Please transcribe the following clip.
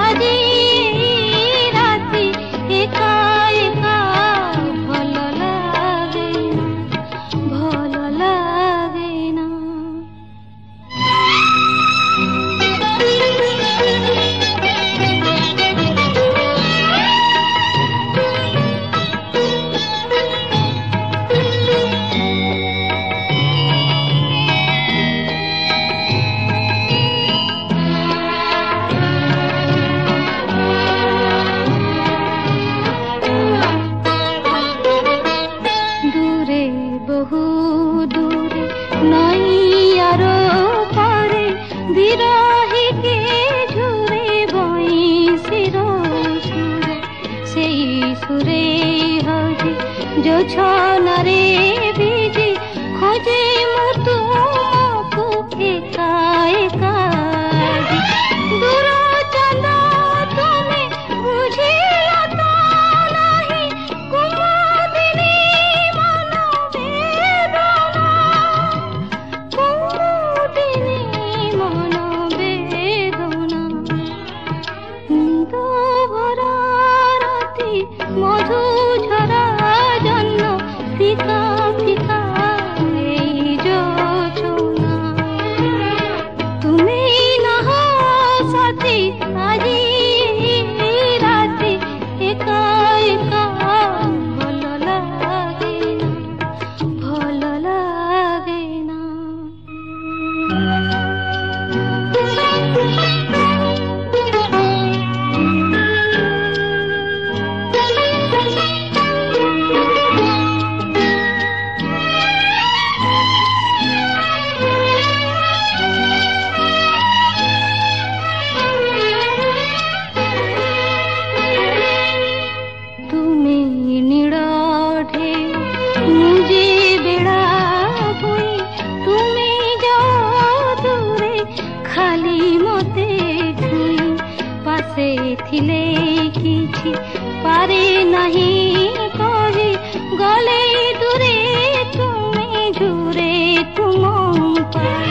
আজি রাতে একা একা ভালো লাগে না, ভালো লাগে না। দূরে বহু দূরে নই আরো পারে বিরহিকে ঝুরে বই শির সুরে, সেই সুরে হজি জোছনারে ভিজি খোঁজে মু তুমকু একা একা। দূর চাঁদ তুমি বুঝিল তো নাহি কুমুদিনী মন বেদনা, কুমুদিনী মন বেদনা। নিদ ভরা রাতি মধু ঝরা জন্য ফিকা ফিকা এই যোছনা। তুমি নাহ সাথী আজি রাতে একা একা ভালো লাগে না, ভালো লাগে না। তুমি নিড়াঠে মুজে বেড়া বই, তুমি যাও দূরে খালি মতে ছুই। পাশে থিলে কিছু পারে নাহি কহি, গলে দূরে তুমি ঝুরে তুম পাই।